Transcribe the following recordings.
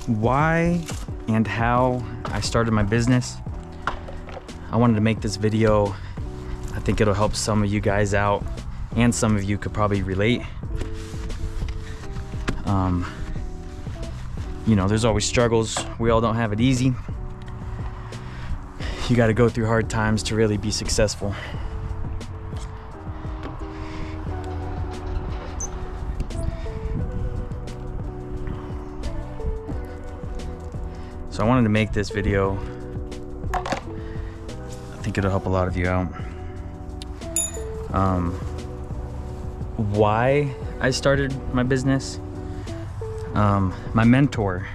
why and how I started my business. I wanted to make this video. I think it'll help some of you guys out, and some of you could probably relate. You know, there's always struggles. We all don't have it easy. You got to go through hard times to really be successful. So I wanted to make this video. I think it'll help a lot of you out. Why I started my business. My mentor,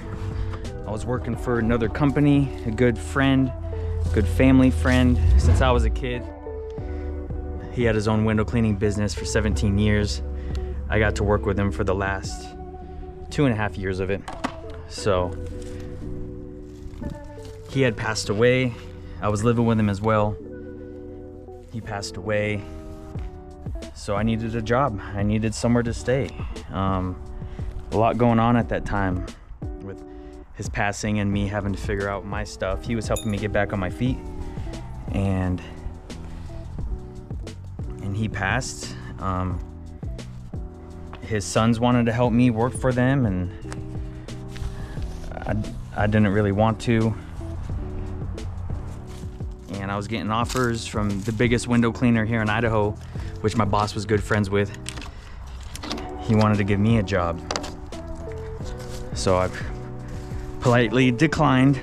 I was working for another company, a good friend, good family friend since I was a kid. He had his own window cleaning business for 17 years. I got to work with him for the last 2.5 years of it. So he had passed away. I was living with him as well. He passed away. So I needed a job. I needed somewhere to stay. A lot going on at that time with his passing and me having to figure out my stuff. He was helping me get back on my feet, and he passed. His sons wanted to help me work for them, and I didn't really want to. And I was getting offers from the biggest window cleaner here in Idaho, which my boss was good friends with. He wanted to give me a job. So I politely declined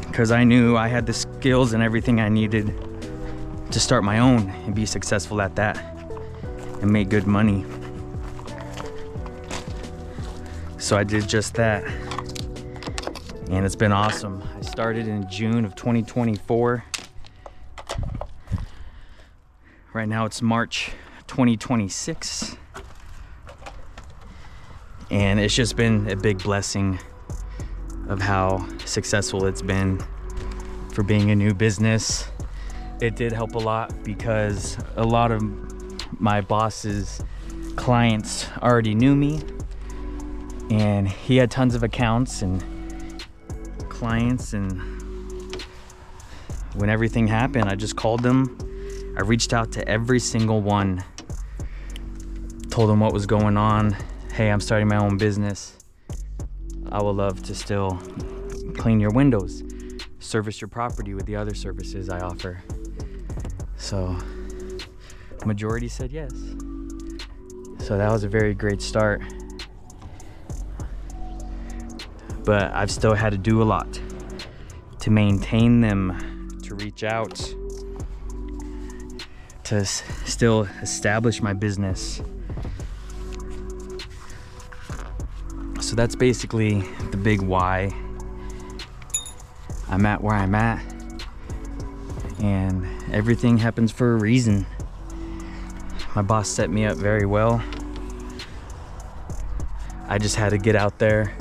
because I knew I had the skills and everything I needed to start my own and be successful at that and make good money. So I did just that, and it's been awesome. I started in June of 2024. Right now it's March 2026. And it's just been a big blessing of how successful it's been for being a new business. It did help a lot because a lot of my boss's clients already knew me, and he had tons of accounts and clients, and when everything happened, I just called them. I reached out to every single one, told them what was going on. Hey, I'm starting my own business. I would love to still clean your windows, service your property with the other services I offer. So, majority said yes. So that was a very great start. But I've still had to do a lot to maintain them, to reach out, to still establish my business. So that's basically the big why I'm at where I'm at, and everything happens for a reason. My boss set me up very well. I just had to get out there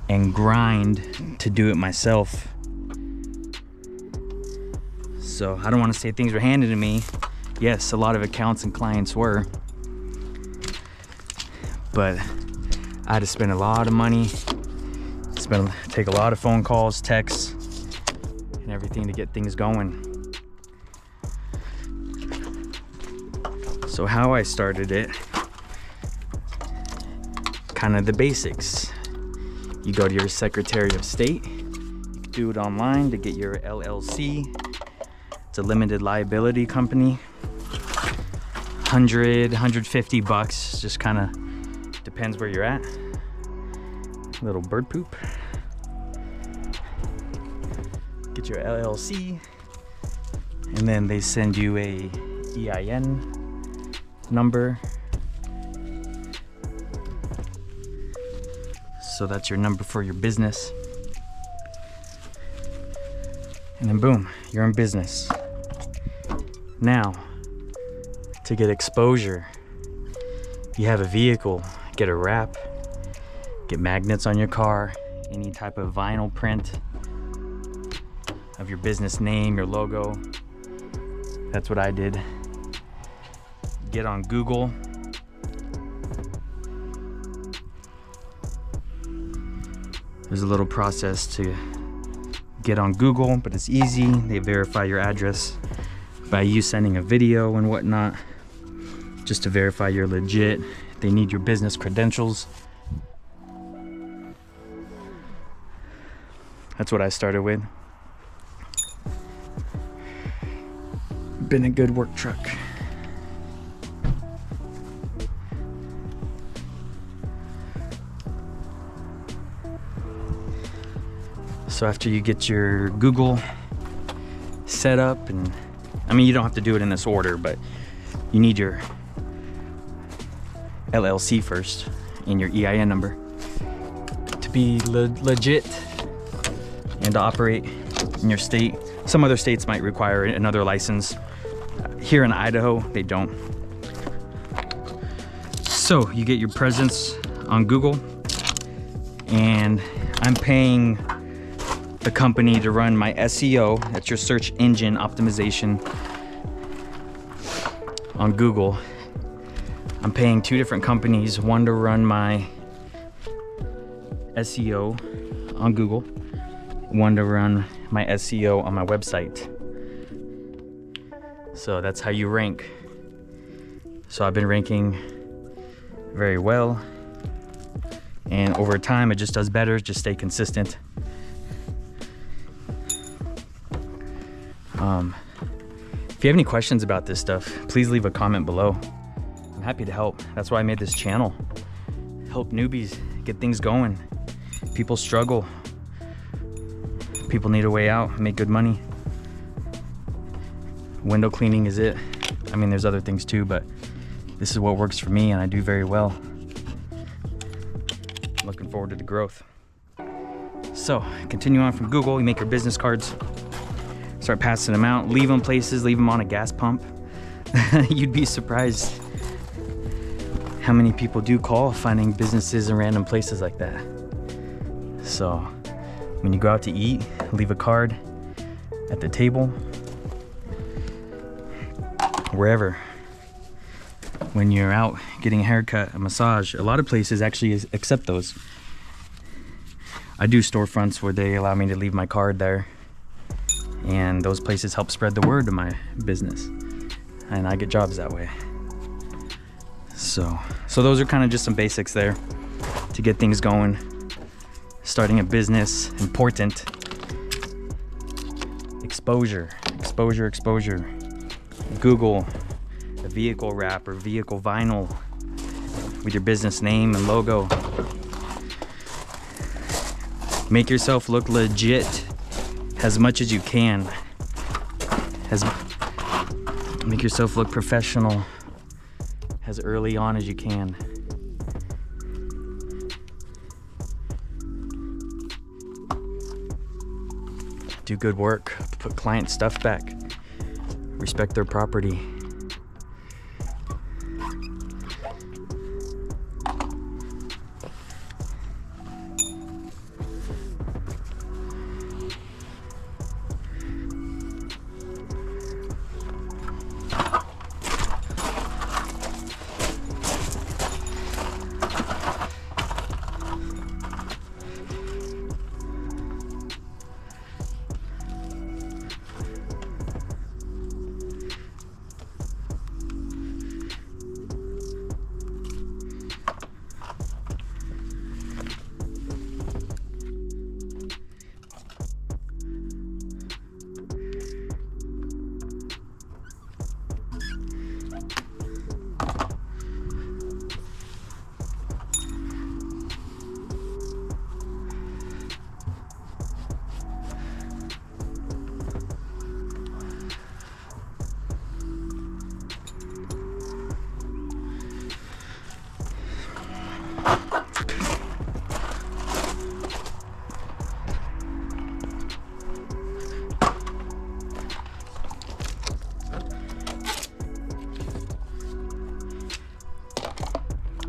and grind to do it myself. So I don't want to say things were handed to me. Yes, a lot of accounts and clients were, but I had to spend a lot of money, take a lot of phone calls, texts, and everything to get things going. So how I started it, kind of the basics. You go to your Secretary of State, you can do it online to get your LLC. It's a limited liability company. $100-$150, just kind of depends where you're at. Little bird poop. Get your LLC, and then they send you a EIN number. So that's your number for your business. And then boom, you're in business. Now, to get exposure, you have a vehicle, get a wrap, get magnets on your car, any type of vinyl print of your business name, your logo. That's what I did. Get on Google. There's a little process to get on Google, but it's easy. They verify your address by you sending a video and whatnot, just to verify you're legit. They need your business credentials. That's what I started with. Been a good work truck. So after you get your Google set up, and I mean, you don't have to do it in this order, but you need your LLC first and your EIN number to be legit and to operate in your state. Some other states might require another license. Here in Idaho, they don't. So you get your presence on Google, and I'm paying the company to run my SEO, that's your search engine optimization on Google. I'm paying 2 different companies, one to run my SEO on Google, one to run my SEO on my website. So that's how you rank. So I've been ranking very well, and over time it just does better. Just stay consistent. If you have any questions about this stuff, please leave a comment below. I'm happy to help. That's why I made this channel. Help newbies get things going. People struggle. People need a way out, make good money. Window cleaning is it. I mean, there's other things too, but this is what works for me, and I do very well. I'm looking forward to the growth. So continue on from Google. You make your business cards, start passing them out, leave them places, leave them on a gas pump. You'd be surprised how many people do call finding businesses in random places like that. So when you go out to eat, leave a card at the table, wherever. When you're out getting a haircut, a massage, a lot of places actually accept those. I do storefronts where they allow me to leave my card there, and those places help spread the word to my business, and I get jobs that way. So those are kind of just some basics there to get things going. Starting a business, important. Exposure. Google a vehicle wrap or vehicle vinyl with your business name and logo. Make yourself look legit as much as you can. Make yourself look professional as early on as you can. Do good work, put client stuff back, respect their property.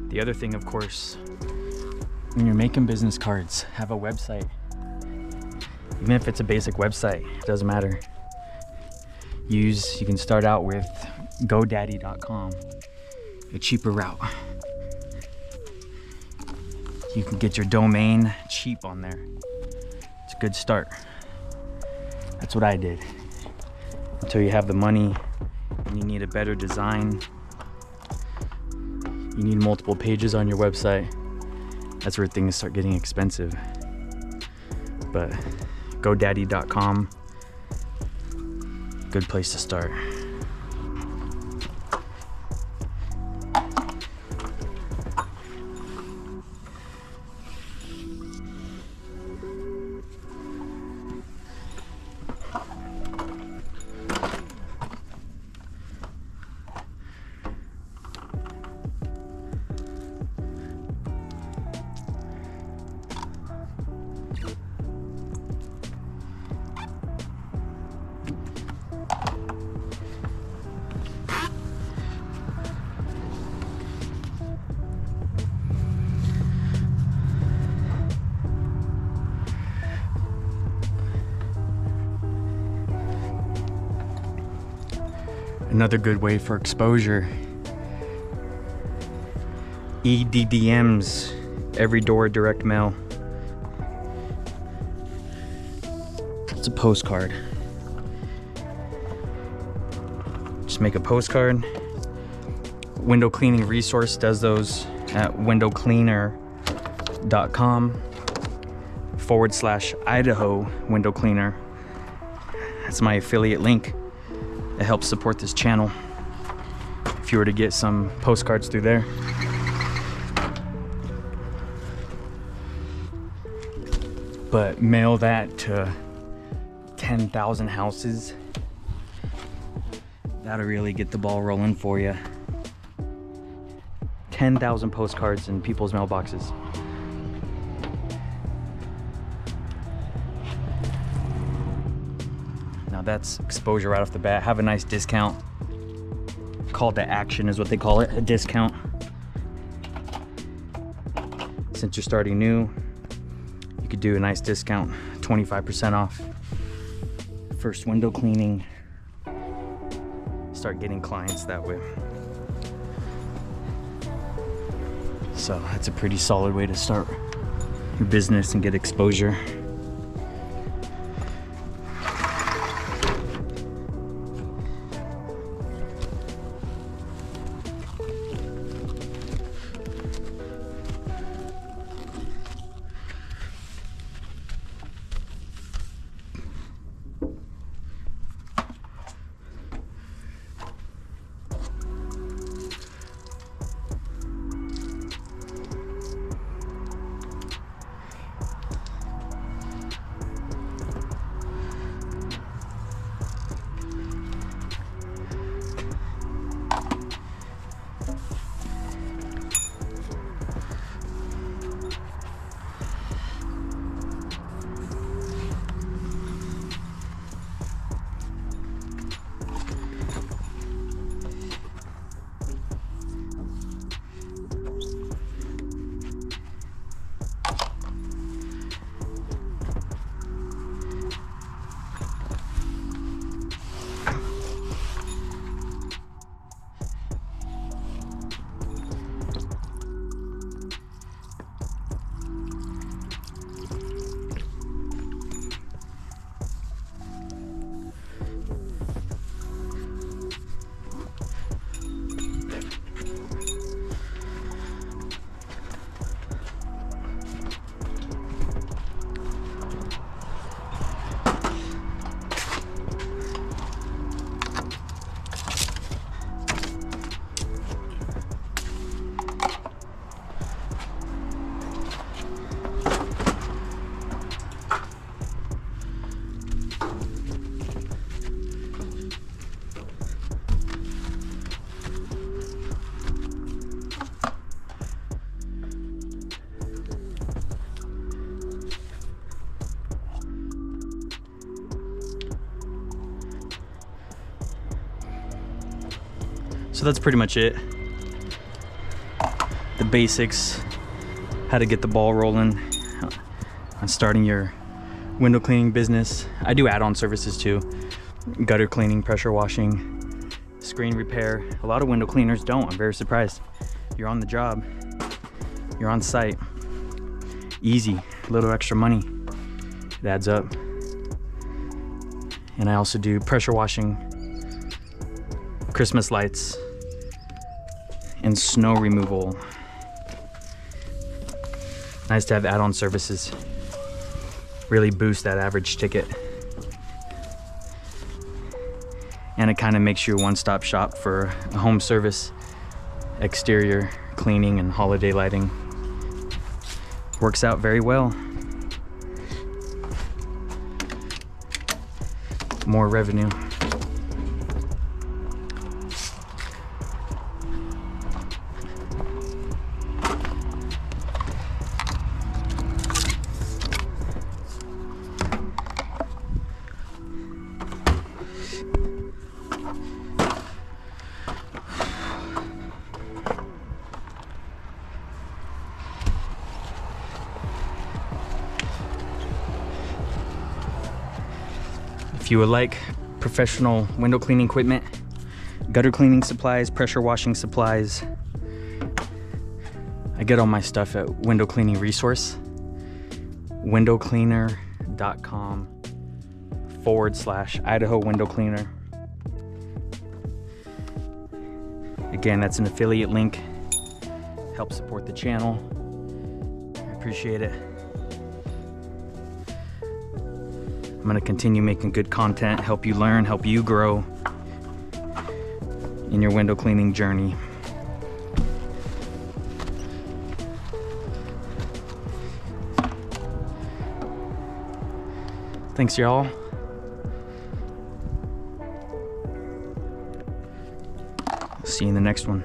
The other thing, of course, when you're making business cards, have a website. Even if it's a basic website, it doesn't matter. You can start out with GoDaddy.com, a cheaper route. You can get your domain cheap on there. It's a good start. That's what I did. Until you have the money and you need a better design, you need multiple pages on your website. That's where things start getting expensive. But GoDaddy.com, good place to start. Another good way for exposure, EDDMs, every door direct mail. It's a postcard. Just make a postcard. Window Cleaning Resource does those at windowcleaner.com/Idaho window cleaner. That's my affiliate link. It helps support this channel if you were to get some postcards through there. But mail that to 10,000 houses. That'll really get the ball rolling for you. 10,000 postcards in people's mailboxes. That's exposure right off the bat. Have a nice discount. Call to action is what they call it, a discount. Since you're starting new, you could do a nice discount, 25% off. First window cleaning. Start getting clients that way. So that's a pretty solid way to start your business and get exposure. So that's pretty much it. The basics, how to get the ball rolling on starting your window cleaning business. I do add-on services too. Gutter cleaning, pressure washing, screen repair. A lot of window cleaners don't. I'm very surprised. You're on the job, you're on site, Easy, a little extra money. It adds up. And I also do pressure washing, Christmas lights, and snow removal. Nice to have add-on services. Really boost that average ticket. And it kind of makes you a one-stop shop for a home service, exterior cleaning, and holiday lighting. Works out very well. More revenue. If you would like professional window cleaning equipment, gutter cleaning supplies, pressure washing supplies, I get all my stuff at Window Cleaning Resource, windowcleaner.com/Idaho window cleaner. Again, that's an affiliate link. Help support the channel. I appreciate it. I'm gonna continue making good content, help you learn, help you grow in your window cleaning journey. Thanks, y'all. See you in the next one.